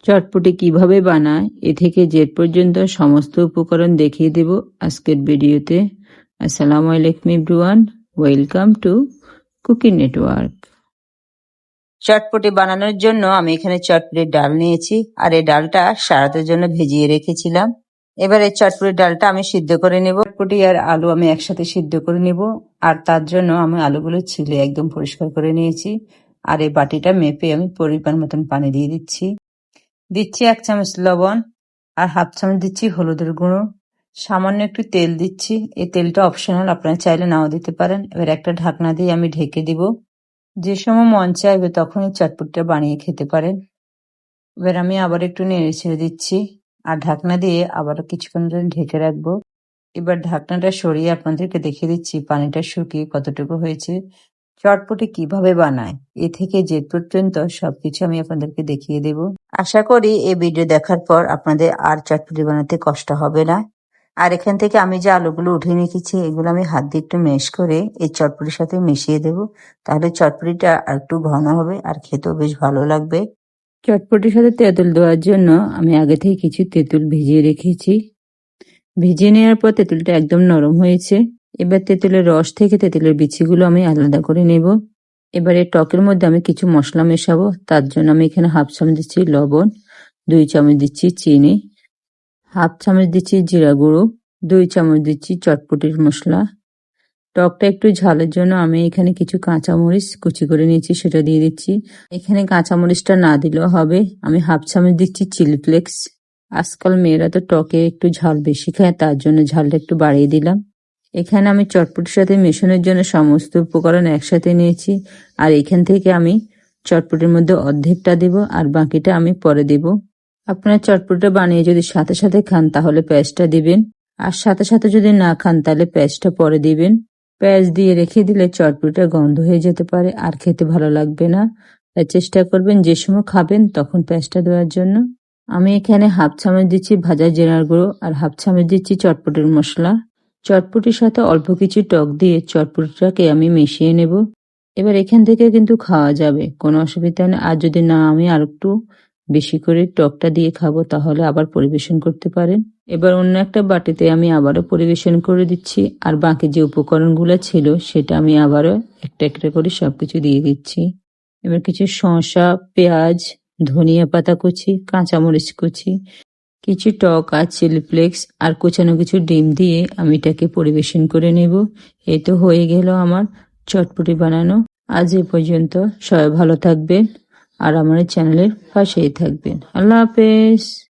চটপটি কিভাবে বানায় এ থেকে জেড পর্যন্ত সমস্ত উপকরণ দেখিয়ে দেব আজকের ভিডিওতে। আসসালামু আলাইকুম everyone, welcome to cooking network. Chotpoti বানানোর জন্য আমি এখানে চটপটির ডাল নিয়েছি, আর এই ডালটা সারাতের জন্য ভিজিয়ে রেখেছিলাম। এবার এই চটপটির ডালটা আমি সিদ্ধ করে নেব। চটপটি আর আলু আমি একসাথে সিদ্ধ করে নেব, আর তার জন্য আমি আলুগুলো ছিলে একদম পরিষ্কার করে নিয়েছি। আর এই বাটিটা মেপে আমি পরিমাণ মতন পানি দিয়ে দিচ্ছি। 1 চামচ লবণ, আর 1/2 চামচ দিচ্ছি হলুদের গুঁড়ো, সামান্য একটু তেল দিচ্ছি। এই তেলটা অপশনাল, আপনারা চাইলে নাও দিতে পারেন। এবার একটা ঢাকনা দিয়ে আমি ঢেকে দিব। যে সময় মন চাইবে তখনই চটপটিটা বানিয়ে খেতে পারেন। এবার আমি আবার একটু নেড়ে ছেড়ে দিচ্ছি, আর ঢাকনা দিয়ে আবারও কিছুক্ষণ ধরে ঢেকে রাখবো। এবার ঢাকনাটা সরিয়ে আপনাদেরকে দেখিয়ে দিচ্ছি পানিটা শুকিয়ে কতটুকু হয়েছে। চটপটি কিভাবে বানায় এ থেকে জেড পর্যন্ত সবকিছু আমি আপনাদেরকে দেখিয়ে দেব। আশা করি এই ভিডিও দেখার পর আপনাদের আর চটপটি বানাতে কষ্ট হবে না। আর এখান থেকে আমি যে আলুগুলো উঠিয়ে রেখেছি এগুলো আমি হাত দিয়ে একটু ম্যাশ করে এই চটপটির সাথে মিশিয়ে দেব। তাহলে চটপটিটা আর একটু ঘন হবে আর খেতেও বেশ ভালো লাগবে। চটপটির সাথে তেঁতুল দেওয়ার জন্য আমি আগে থেকে কিছু তেঁতুল ভিজিয়ে রেখেছি। ভিজিয়ে নেওয়ার পর তেঁতুলটা একদম নরম হয়েছে। এবার তেঁতুলের রস থেকে তেঁতুলের বিচিগুলো আমি আলাদা করে নেব। এবারে টকের মধ্যে আমি কিছু মশলা মেশাবো। তার জন্য আমি এখানে 1/2 চামচ দিচ্ছি লবণ, 2 চামচ দিচ্ছি চিনি, 1/2 চামচ দিচ্ছি জিরা গুঁড়ো, 2 চামচ দিচ্ছি চটপটির মশলা। টকটা একটু ঝালের জন্য আমি এখানে কিছু কাঁচামরিচ কুচি করে নিয়েছি, সেটা দিয়ে দিচ্ছি। এখানে কাঁচামরিচটা না দিলেও হবে। আমি 1/2 চামচ দিচ্ছি চিলি ফ্লেক্স। আজকাল মেয়েরা তো টকে একটু ঝাল বেশি খায়, তার জন্য ঝালটা একটু বাড়িয়ে দিলাম। এখানে আমি চটপটির সাথে মেশানোর জন্য সমস্ত উপকরণ একসাথে নিয়েছি, আর এখান থেকে আমি চটপটির মধ্যে অর্ধেকটা দেব, আর বাকিটা আমি পরে দেব। আপনারা চটপটিটা বানিয়ে যদি সাথে সাথে খান তাহলে পেঁয়াজটা দিবেন, আর সাথে সাথে যদি না খান তাহলে পেঁয়াজটা পরে দিবেন। পেঁয়াজ দিয়ে রেখে দিলে চটপটিটা গন্ধ হয়ে যেতে পারে, আর খেতে ভালো লাগবে না। তাই চেষ্টা করবেন যে সময় খাবেন তখন পেঁয়াজটা দেওয়ার জন্য। আমি এখানে 1/2 চামচ দিচ্ছি ভাজা জিরার গুঁড়ো, আর 1/2 চামচ দিচ্ছি চটপটির মশলা। চটপটির সাথে অল্প কিছু টক দিয়ে চটপটিটাকে আমি মিশিয়ে নেব। এবার এখান থেকে কিন্তু খাওয়া যাবে, কোনো অসুবিধা নেই। আর যদি না আমি আর একটু বেশি করে টকটা দিয়ে খাবো তাহলে আবার পরিবেশন করতে পারেন। এবার অন্য একটা বাটিতে আমি আবারও পরিবেশন করে দিচ্ছি, আর বাকি যে উপকরণগুলো ছিল সেটা আমি আবারও একটা একটা করে সবকিছু দিয়ে দিচ্ছি। এবার কিছু শসা, পেঁয়াজ, ধনিয়া পাতা কুচি, কাঁচামরিচ কুচি, কিছু টক আর চিলি ফ্লেক্স আর কুচানো কিছু ডিম দিয়ে আমি এটাকে পরিবেশন করে নেব। এই তো হয়ে গেল আমার চটপটি বানানো। আজ এ পর্যন্ত, সবাই ভালো থাকবেন আর আমার চ্যানেলের পাশেই থাকবেন। আল্লাহ হাফেজ।